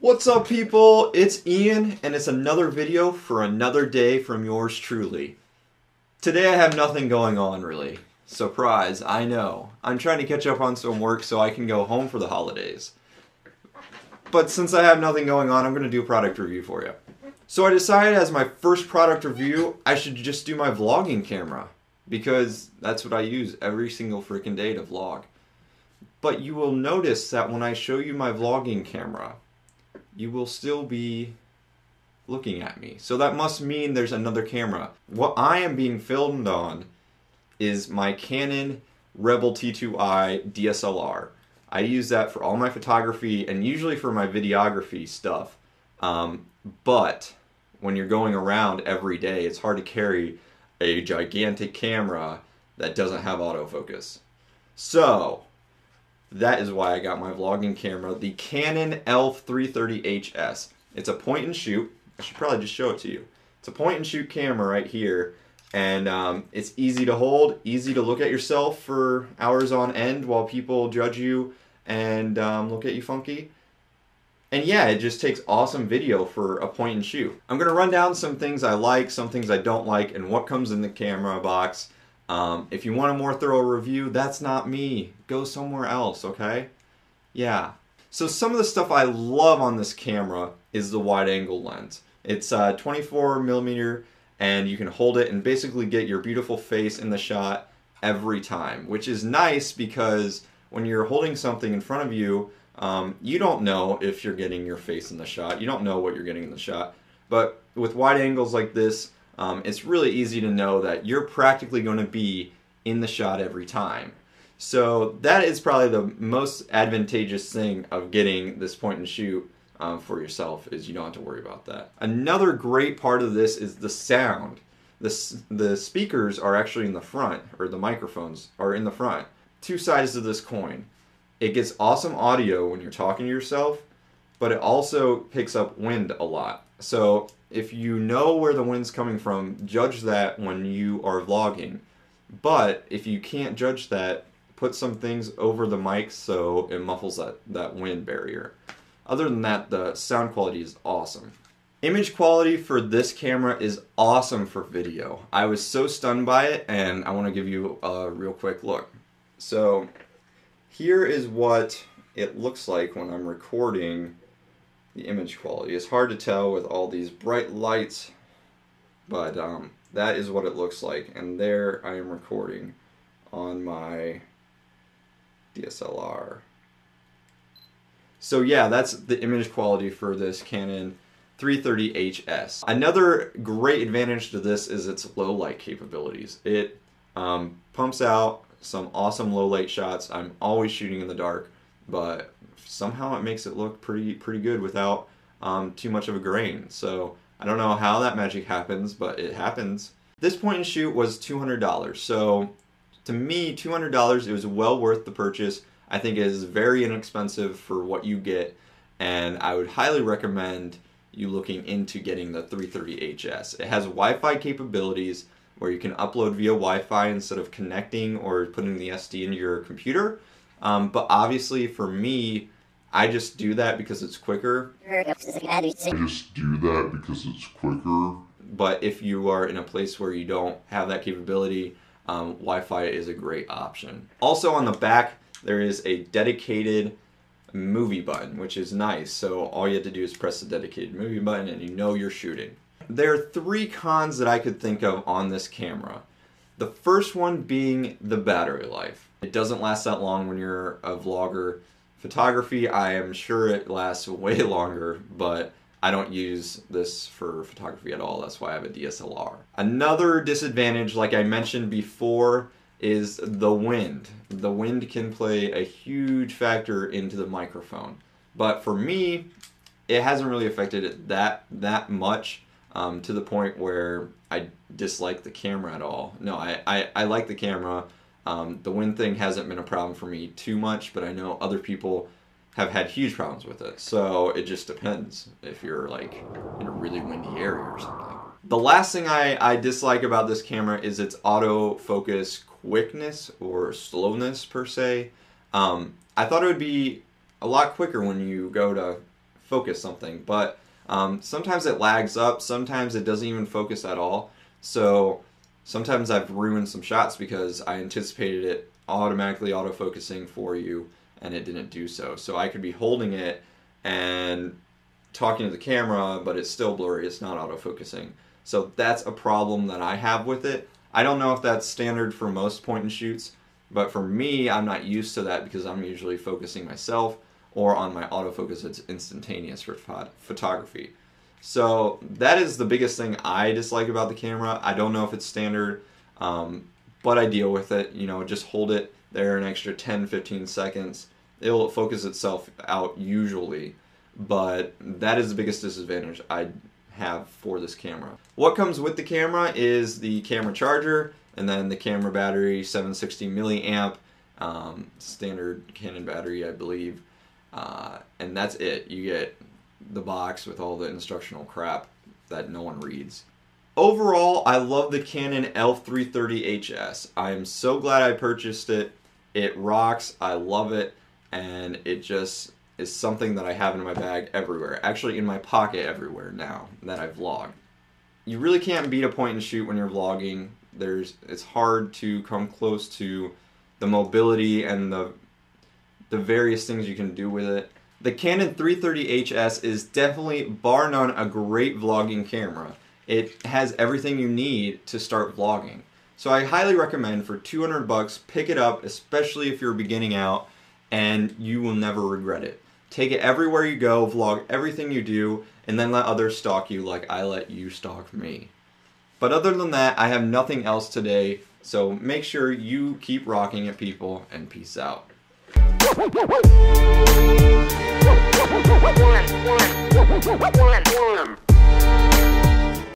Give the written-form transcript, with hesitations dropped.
What's up, people? It's Ian, and it's another video for another day from yours truly. Today I have nothing going on, really. Surprise, I know. I'm trying to catch up on some work so I can go home for the holidays. But since I have nothing going on, I'm going to do a product review for you. So I decided as my first product review, I should just do my vlogging camera. Because that's what I use every single freaking day to vlog. But you will notice that when I show you my vlogging camera, you will still be looking at me. So that must mean there's another camera. What I am being filmed on is my Canon Rebel T2i DSLR. I use that for all my photography and usually for my videography stuff. But when you're going around every day, it's hard to carry a gigantic camera that doesn't have autofocus. So that is why I got my vlogging camera, the Canon ELPH 330HS. It's a point and shoot. I should probably just show it to you. It's a point and shoot camera right here, and it's easy to hold, easy to look at yourself for hours on end while people judge you and look at you funky. And yeah, it just takes awesome video for a point and shoot. I'm going to run down some things I like, some things I don't like, and what comes in the camera box. If you want a more thorough review, that's not me. Go somewhere else, okay? Yeah. So some of the stuff I love on this camera is the wide angle lens. It's 24mm, and you can hold it and basically get your beautiful face in the shot every time, which is nice because when you're holding something in front of you, you don't know if you're getting your face in the shot. You don't know what you're getting in the shot. But with wide angles like this, it's really easy to know that you're practically going to be in the shot every time. So that is probably the most advantageous thing of getting this point and shoot for yourself, is you don't have to worry about that. Another great part of this is the sound. The speakers are actually in the front, or the microphones are in the front. Two sides of this coin. It gets awesome audio when you're talking to yourself, but it also picks up wind a lot. So if you know where the wind's coming from, judge that when you are vlogging. But if you can't judge that, put some things over the mic so it muffles that wind barrier. Other than that, the sound quality is awesome. Image quality for this camera is awesome for video. I was so stunned by it, and I want to give you a real quick look. So here is what it looks like when I'm recording the image quality. It's hard to tell with all these bright lights, but that is what it looks like. And there I am recording on my DSLR. So yeah, that's the image quality for this Canon 330HS. Another great advantage to this is its low light capabilities. It pumps out some awesome low light shots. I'm always shooting in the dark, but somehow it makes it look pretty good without too much of a grain. So I don't know how that magic happens, but it happens. This point and shoot was $200. So to me, $200, it was well worth the purchase. I think it is very inexpensive for what you get, and I would highly recommend you looking into getting the 330HS. It has Wi-Fi capabilities where you can upload via Wi-Fi instead of connecting or putting the SD into your computer. But obviously for me, I just do that because it's quicker. But if you are in a place where you don't have that capability, Wi-Fi is a great option. Also on the back, there is a dedicated movie button, which is nice. So all you have to do is press the dedicated movie button and you know you're shooting. There are three cons that I could think of on this camera. The first one being the battery life. It doesn't last that long when you're a vlogger. Photography, I am sure it lasts way longer, but I don't use this for photography at all. That's why I have a DSLR. Another disadvantage, like I mentioned before, is the wind. The wind can play a huge factor into the microphone. But for me, it hasn't really affected it that much. To the point where I dislike the camera at all. No, I like the camera. The wind thing hasn't been a problem for me too much, but I know other people have had huge problems with it. So it just depends if you're like in a really windy area or something. The last thing I dislike about this camera is its autofocus quickness or slowness per se. I thought it would be a lot quicker when you go to focus something, but sometimes it lags up, sometimes it doesn't even focus at all. So sometimes I've ruined some shots because I anticipated it automatically autofocusing for you and it didn't do so. So I could be holding it and talking to the camera, but it's still blurry, it's not autofocusing. So that's a problem that I have with it. I don't know if that's standard for most point and shoots, but for me, I'm not used to that because I'm usually focusing myself, or on my autofocus it's instantaneous for photography. So that is the biggest thing I dislike about the camera. I don't know if it's standard, but I deal with it. You know, just hold it there an extra 10-15 seconds. It'll focus itself out usually, but that is the biggest disadvantage I have for this camera. What comes with the camera is the camera charger, and then the camera battery, 760 milliamp, standard Canon battery, I believe. And that's it. You get the box with all the instructional crap that no one reads. Overall, I love the Canon ELPH 330HS. I am so glad I purchased it. It rocks. I love it. And it just is something that I have in my bag everywhere. Actually, in my pocket everywhere now that I vlog. You really can't beat a point and shoot when you're vlogging. It's hard to come close to the mobility and the various things you can do with it. The Canon 330HS is definitely, bar none, a great vlogging camera. It has everything you need to start vlogging. So I highly recommend, for 200 bucks, pick it up, especially if you're beginning out, and you will never regret it. Take it everywhere you go, vlog everything you do, and then let others stalk you like I let you stalk me. But other than that, I have nothing else today, so make sure you keep rocking it, people, and peace out. One.